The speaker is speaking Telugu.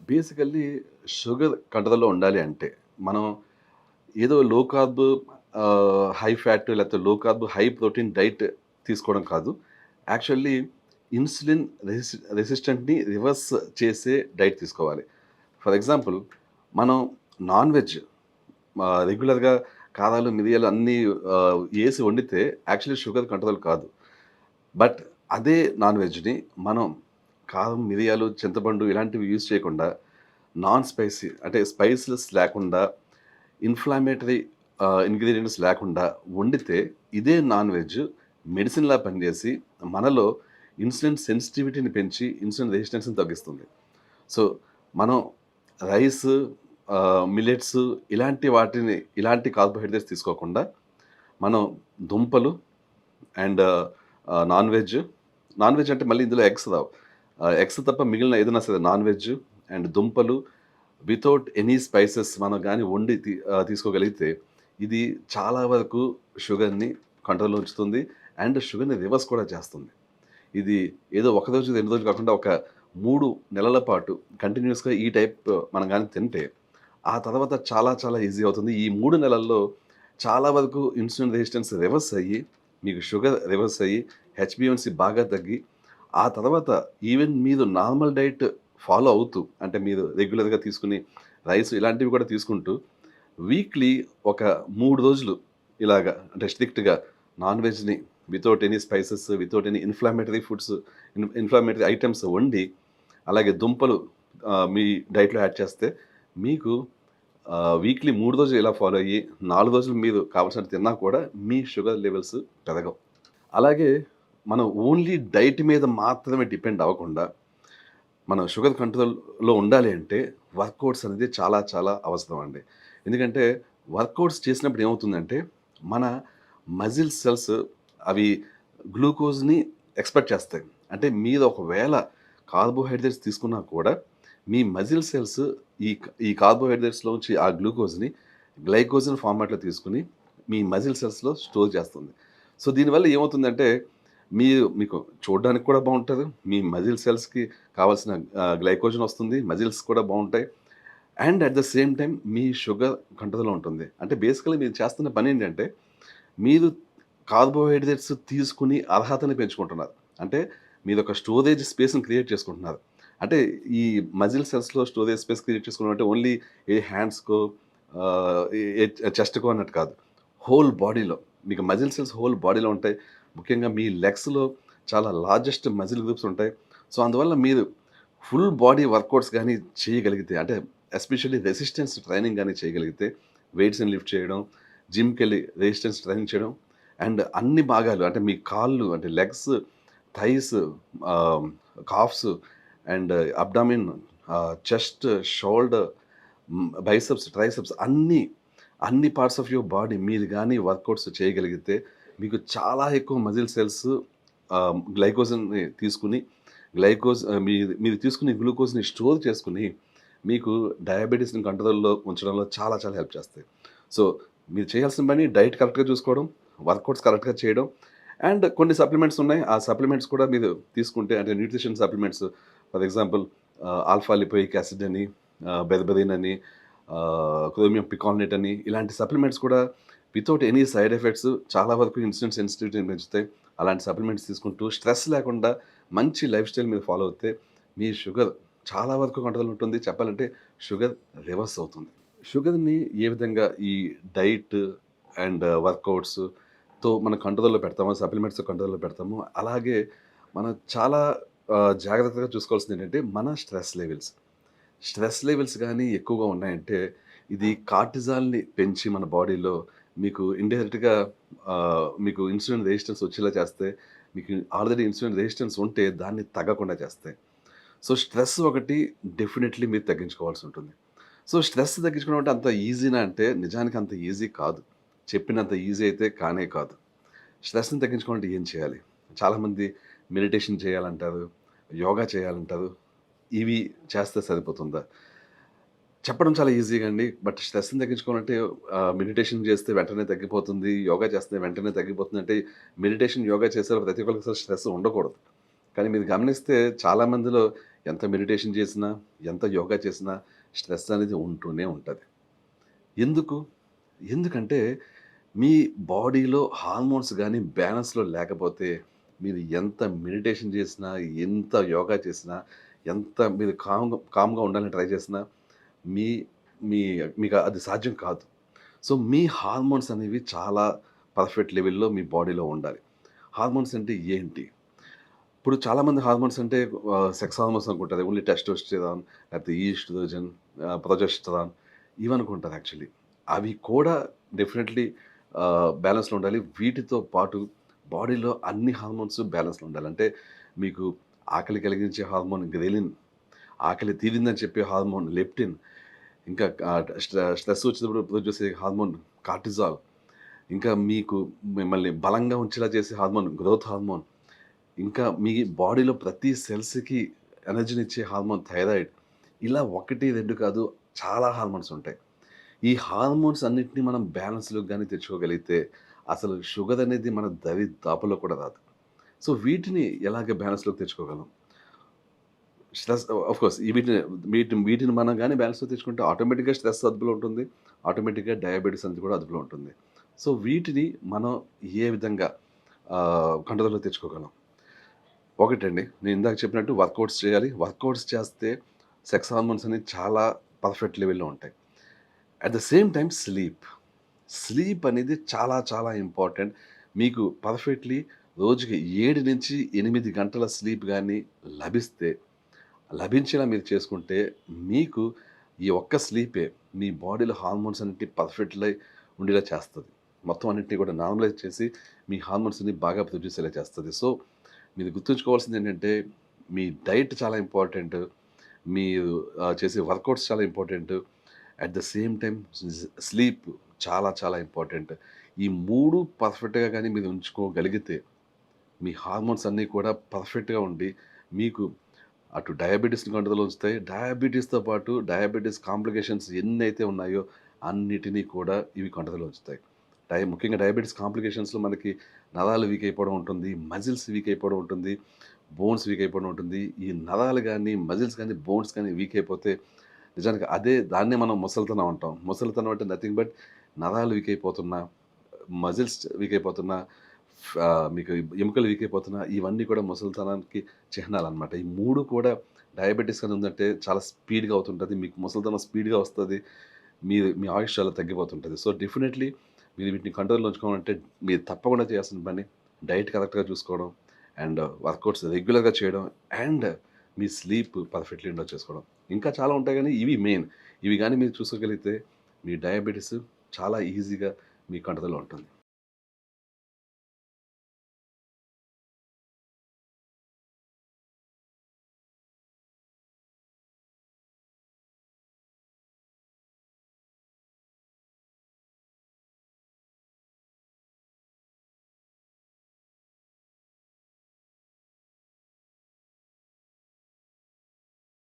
బేసికల్లీ షుగర్ కంట్రోల్‌లో ఉండాలి అంటే, మనం ఏదో లో కార్బ్ హై ఫ్యాట్ లేకపోతే లో కార్బ్, హై ప్రోటీన్ డైట్ తీసుకోవడం కాదు. యాక్చువల్లీ ఇన్సులిన్ రెసిస్టెంట్‌ని రివర్స్ చేసే డైట్ తీసుకోవాలి. ఫర్ ఎగ్జాంపుల్ మనం నాన్ వెజ్ రెగ్యులర్‌గా కారాలు, మిరియాలు అన్నీ ఏసి వండితే యాక్చువల్లీ షుగర్ కంట్రోల్ కాదు. బట్ అదే నాన్ వెజ్‌ని మనం కారం, మిరియాలు, చింతపండు ఇలాంటివి యూజ్ చేయకుండా నాన్ స్పైసీ అంటే స్పైసెస్ లేకుండా ఇన్‌ఫ్లమేటరీ ఇంగ్రీడియెంట్స్ లేకుండా వండితే ఇదే నాన్ వెజ్ మెడిసిన్‌లా పనిచేసి మనలో ఇన్సులిన్ సెన్సిటివిటీని పెంచి ఇన్సులిన్ రెసిస్టెన్స్‌ని తగ్గిస్తుంది. సో, మనం రైస్ మిల్లెట్స్ ఇలాంటి వాటిని ఇలాంటి కార్బోహైడ్రేట్స్ తీసుకోకుండా మనం దుంపలు and non veg. Non veg అంటే మళ్ళీ ఇందులో ఎగ్స్ రావు. ఎగ్స్ తప్ప మిగిలిన ఏదైనా సరే నాన్ వెజ్ అండ్ దుంపలు వితౌట్ ఎనీ స్పైసెస్ మనం గాని వండి తీసుకోగలిగితే ఇది చాలా వరకు షుగర్‌ని కంట్రోల్‌లో ఉంచుతుంది. అండ్ షుగర్‌ని రివర్స్ కూడా చేస్తుంది. ఇది ఏదో ఒక రోజు, 2 రోజులు కాకుండా ఒక 3 నెలల పాటు కంటిన్యూయస్‌గా ఈ టైప్ మనం గాని తింటే, ఆ తర్వాత చాలా చాలా ఈజీ అవుతుంది. ఈ 3 నెలల్లో చాలా వరకు ఇన్సులిన్ రెసిస్టెన్స్ రివర్స్ అయ్యి, మీకు షుగర్ రివర్స్ అయ్యి, హెచ్‌బీవన్సీ బాగా తగ్గి, ఆ తర్వాత ఈవెన్ మీరు నార్మల్ డైట్ ఫాలో అవుతూ, అంటే మీరు రెగ్యులర్‌గా తీసుకునే రైస్ ఇలాంటివి కూడా తీసుకుంటూ, వీక్లీ ఒక 3 రోజులు ఇలాగా అంటే స్ట్రిక్ట్‌గా నాన్ వెజ్‌ని without any spices, without any inflammatory foods, inflammatory items వండి, అలాగే దుంపలు మీ డైట్‌లో యాడ్ చేస్తే, మీకు వీక్లీ 3 రోజులు ఇలా ఫాలో అయ్యి, 4 రోజులు మీరు కావాల్సినట్టు తిన్నా కూడా మీ షుగర్ లెవెల్స్ పెరగవు. అలాగే మనం ఓన్లీ డైట్ మీద మాత్రమే డిపెండ్ అవ్వకుండా, మనం షుగర్ కంట్రోల్‌లో ఉండాలి అంటే వర్కౌట్స్ అనేది చాలా చాలా అవసరం అండి. ఎందుకంటే వర్కౌట్స్ చేసినప్పుడు ఏమవుతుందంటే, మన మజిల్ సెల్స్ అవి గ్లూకోజ్‌ని ఎక్స్‌పెక్ట్ చేస్తాయి. అంటే మీరు ఒకవేళ కార్బోహైడ్రేట్స్ తీసుకున్నా కూడా మీ మజిల్ సెల్స్ ఈ కార్బోహైడ్రేట్స్‌లోంచి ఆ గ్లూకోజ్‌ని గ్లైకోజన్ ఫార్మాట్‌లో తీసుకొని మీ మజిల్ సెల్స్‌లో స్టోర్ చేస్తుంది. సో, దీనివల్ల ఏమవుతుందంటే మీకు చూడడానికి కూడా బావుంటది. మీ మజిల్ సెల్స్‌కి కావాల్సిన గ్లైకోజన్ వస్తుంది. మజిల్స్ కూడా బావుంటాయి. And at the same time me sugar కంట్రోల్‌లో ఉంటుంది. అంటే బేసికల్లీ మీరు చేస్తున్న పనేంటంటే, మీరు కార్బోహైడ్రేట్స్ తీసుకుని అర్హతని పెంచుకుంటున్నారు. అంటే మీరొక స్టోరేజ్ స్పేస్‌ని క్రియేట్ చేసుకుంటున్నారు. అంటే ఈ మజిల్ సెల్స్‌లో స్టోరేజ్ స్పేస్ క్రియేట్ చేసుకోవడం అంటే ఓన్లీ హ్యాండ్స్‌కో చెస్ట్‌కో అన్నట్టు కాదు. హోల్ బాడీలో మీకు మజిల్ సెల్స్ హోల్ బాడీలో ఉంటాయి. ముఖ్యంగా మీ లెగ్స్‌లో చాలా లార్జెస్ట్ మజిల్ గ్రూప్స్ ఉంటాయి. సో, అందువల్ల మీరు ఫుల్ బాడీ వర్కౌట్స్ గాని చేయగలిగితే, అంటే ఎస్పెషల్లీ రెసిస్టెన్స్ ట్రైనింగ్ గాని చేయగలిగితే, వెయిట్స్‌ని లిఫ్ట్ చేయడం, జిమ్‌కెళ్ళి రెసిస్టెన్స్ ట్రైనింగ్ చేయడం అండ్ అన్ని భాగాలు అంటే మీ కాళ్ళు అంటే లెగ్స్, థైస్, ఆహ్, calves and abdomen, chest, shoulder, biceps, triceps అన్ని పార్ట్స్ ఆఫ్ యువర్ బాడీ మీరు గాని వర్కౌట్స్ చేయగలిగితే, మీకు చాలా ఎక్కువ మజిల్ సెల్స్ గ్లైకోజన్‌ని తీసుకొని, మీరు తీసుకునే గ్లూకోజ్‌ని స్టోర్ చేసుకొని, మీకు డయాబెటిస్‌ని కంట్రోల్‌లో ఉంచడంలో చాలా చాలా హెల్ప్ చేస్తాయి. సో, మీరు చేయాల్సిన పని డైట్ కరెక్ట్‌గా చూసుకోవడం, వర్కౌట్స్ కరెక్ట్‌గా చేయడం అండ్ కొన్ని సప్లిమెంట్స్ ఉన్నాయి. ఆ సప్లిమెంట్స్ కూడా మీరు తీసుకుంటే అంటే nutrition supplements for example alpha lipoic acid అని, బెర్బెరిన్ అని, క్రోమియం పికాల్నేట్ అని ఇలాంటి సప్లిమెంట్స్ కూడా వితౌట్ ఎనీ సైడ్ ఎఫెక్ట్స్ చాలా వరకు ఇన్సులిన్ సెన్సిటివిటీని పెంచుతాయి. అలాంటి సప్లిమెంట్స్ తీసుకుంటూ స్ట్రెస్ లేకుండా మంచి లైఫ్ స్టైల్ మీరు ఫాలో అవుతే మీ షుగర్ చాలా వరకు కంట్రోల్ ఉంటుంది. చెప్పాలంటే షుగర్ రివర్స్ అవుతుంది. షుగర్‌ని ఏ విధంగా ఈ డైట్ అండ్ వర్కౌట్స్‌తో మనం కంట్రోల్‌లో పెడతామో, సప్లిమెంట్స్‌తో కంట్రోల్‌లో పెడతామో, అలాగే మనం చాలా జాగ్రత్తగా చూసుకోవాల్సిందేంటంటే మన స్ట్రెస్ లెవెల్స్. స్ట్రెస్ లెవెల్స్ గానీ ఎక్కువగా ఉన్నాయంటే, ఇది కార్టిజాల్‌ని పెంచి మన బాడీలో మీకు ఇండైరెక్ట్‌గా మీకు ఇన్సులిన్ రెసిస్టెన్స్ వచ్చేలా చేస్తే, మీకు ఆల్రెడీ ఇన్సులిన్ రెసిస్టెన్స్ ఉంటే దాన్ని తగ్గకుండా చేస్తాయి. సో, స్ట్రెస్ ఒకటి డెఫినెట్‌లీ మీరు తగ్గించుకోవాల్సుంటుంది. సో, స్ట్రెస్ తగ్గించుకోవడం అంటే అంత ఈజీనా అంటే నిజానికి అంత ఈజీ కాదు. చెప్పినంత ఈజీ అయితే కానే కాదు. స్ట్రెస్‌ని తగ్గించుకోవాలంటే ఏం చేయాలి? చాలామంది మెడిటేషన్ చేయాలంటారు, యోగా చేయాలంటారు. ఇవి చేస్తే సరిపోతుందా? చెప్పడం చాలా ఈజీగా అండి. బట్ స్ట్రెస్‌ని తగ్గించుకోవాలంటే మెడిటేషన్ చేస్తే వెంటనే తగ్గిపోతుంది. యోగా చేస్తే వెంటనే తగ్గిపోతుంది అంటే మెడిటేషన్, యోగా చేసే ప్రతి ఒక్కరికి అసలు స్ట్రెస్ ఉండకూడదు. కానీ మీరు గమనిస్తే చాలా మందిలో ఎంత మెడిటేషన్ చేసినా, ఎంత యోగా చేసినా స్ట్రెస్ అనేది ఉంటూనే ఉంటది. ఎందుకు? ఎందుకంటే మీ బాడీలో హార్మోన్స్ గాని బ్యాలెన్స్‌లో లేకపోతే మీరు ఎంత మెడిటేషన్ చేసినా, ఎంత యోగా చేసినా, ఎంత మీరు కామ్‌గా ఉండాలని ట్రై చేసినా మీ మీ మీకు అది సాధ్యం కాదు. సో, మీ హార్మోన్స్ అనేవి చాలా పర్ఫెక్ట్ లెవెల్‌లో మీ బాడీలో ఉండాలి. హార్మోన్స్ అంటే ఏంటి? ఇప్పుడు చాలామంది హార్మోన్స్ అంటే సెక్స్ హార్మోన్స్ అనుకుంటారు. ఓన్లీ టెస్టోస్టెరాన్ లేకపోతే ఈస్ట్రోజన్, ప్రొజెస్టెరాన్ ఇవనుకుంటారు యాక్చువల్లీ. అవి కూడా డెఫినెట్‌లీ బ్యాలెన్స్‌లో ఉండాలి. వీటితో పాటు బాడీలో అన్ని హార్మోన్స్ బ్యాలెన్స్‌లో ఉండాలి. అంటే మీకు ఆకలి కలిగించే హార్మోన్ గ్రెలిన్, ఆకలి తీరిందని చెప్పే హార్మోన్ లెప్టిన్, ఇంకా స్ట్రెస్ వచ్చినప్పుడు ప్రొడ్యూస్ చేసే హార్మోన్ కార్టిజాల్, ఇంకా మీకు మిమ్మల్ని బలంగా ఉంచేలా చేసే హార్మోన్ గ్రోత్ హార్మోన్, ఇంకా మీ బాడీలో ప్రతి సెల్స్‌కి ఎనర్జీనిచ్చే హార్మోన్ థైరాయిడ్. ఇలా 1, 2 కాదు చాలా హార్మోన్స్ ఉంటాయి. ఈ హార్మోన్స్ అన్నిటిని మనం బ్యాలెన్స్‌లోకి గాని తెచ్చుకోగలిగితే అసలు షుగర్ అనేది మన దరిదాపుల్లో కూడా రాదు. సో, వీటిని ఎలాగ బ్యాలెన్స్‌లోకి తెచ్చుకోగలం? స్ట్రెస్ ఆఫ్‌కోర్స్ వీటిని మనం గాని బ్యాలెన్స్‌లో తెచ్చుకుంటే ఆటోమేటిక్‌గా స్ట్రెస్ అదుపులో ఉంటుంది. ఆటోమేటిక్‌గా డయాబెటిస్ అనేది కూడా అదుపులో ఉంటుంది. సో, వీటిని మనం ఏ విధంగా కంట్రోల్‌లో తెచ్చుకోగలం? ఒకటండి. నేను ఇందాక చెప్పినట్టు వర్కౌట్స్ చేయాలి. వర్కౌట్స్ చేస్తే సెక్స్ హార్మోన్స్ అనేవి చాలా పర్ఫెక్ట్ లెవెల్‌లో ఉంటాయి. At the same time sleep. Sleep అనేది చాలా చాలా ఇంపార్టెంట్. మీకు పర్ఫెక్ట్‌లీ రోజుకి 7-8 గంటల స్లీప్ గాని లభిస్తే, లభించేలా మీరు చేసుకుంటే, మీకు ఈ ఒక్క స్లీపే మీ బాడీలో హార్మోన్స్ అన్నిటిని పర్ఫెక్ట్‌లై ఉండేలా చేస్తది. మొత్తం అన్నిటిని కూడా నార్మలైజ్ చేసి, మీ హార్మోన్స్‌ని బాగా ప్రొడ్యూస్ అయ్యేలా చేస్తది. సో, మీరు గుర్తుంచుకోవాల్సిందేంటంటే, మీ డైట్ చాలా ఇంపార్టెంట్. మీరు చేసే వర్కౌట్స్ చాలా important. At the same time sleep చాలా చాలా ఇంపార్టెంట్. ఈ 3 పర్ఫెక్ట్‌గా గాని మీరు ఉంచుకోగలిగితే, మీ హార్మోన్స్ అన్నీ కూడా పర్ఫెక్ట్‌గా ఉండి, మీకు అటు డయాబెటిస్‌ని కంట్రోల్‌లో ఉంచుతాయి. డయాబెటిస్‌తో పాటు డయాబెటిస్ కాంప్లికేషన్స్ ఎన్నైతే ఉన్నాయో, అన్నిటిని కూడా ఇవి కంట్రోల్‌లో ఉంచుతాయి. ముఖ్యంగా డయాబెటిస్ కాంప్లికేషన్స్‌లో మనకి నరాలు వీక్ అయిపోవడం ఉంటుంది. మజిల్స్ వీక్ అయిపోవడం ఉంటుంది. బోన్స్ వీక్ అయిపోవడం ఉంటుంది. ఈ నరాలు గాని, మజిల్స్ గాని, బోన్స్ గాని వీక్ అయిపోతే నిజానికి దాన్నే మనం ముసలితనం అంటాం. ముసలితనం అంటే నథింగ్ బట్ నరాలు వీక్ అయిపోతున్నా, మజిల్స్ వీక్ అయిపోతున్నా, మీకు ఎముకలు వీక్ అయిపోతున్నా, ఇవన్నీ కూడా ముసలితనానికి చిహ్నాలనమాట. ఈ 3 కూడా డయాబెటిస్ అని ఉందంటే చాలా స్పీడ్‌గా అవుతుంటది. మీకు ముసలితనం స్పీడ్‌గా వస్తది. మీ ఆయుష్ చాలా తగ్గిపోతుంటది. సో, డెఫినైట్‌లీ మీరు వీటిని కంట్రోల్‌లో ఉంచుకోవాలంటే మీరు తప్పకుండా చేయాల్సిన పని డైట్ కరెక్ట్‌గా చూసుకోవడం అండ్ వర్కౌట్స్ రెగ్యులర్‌గా చేయడం అండ్ మీ స్లీప్ పర్ఫెక్ట్‌లీ ఉండేలా చేసుకోవడం. ఇంకా చాలా ఉంటాయి గానీ ఇవి మెయిన్. ఇవి గాని మీరు చూసుకోగలిగితే మీ డయాబెటిస్ చాలా ఈజీగా మీ కంట్రోల్‌లో ఉంటుంది.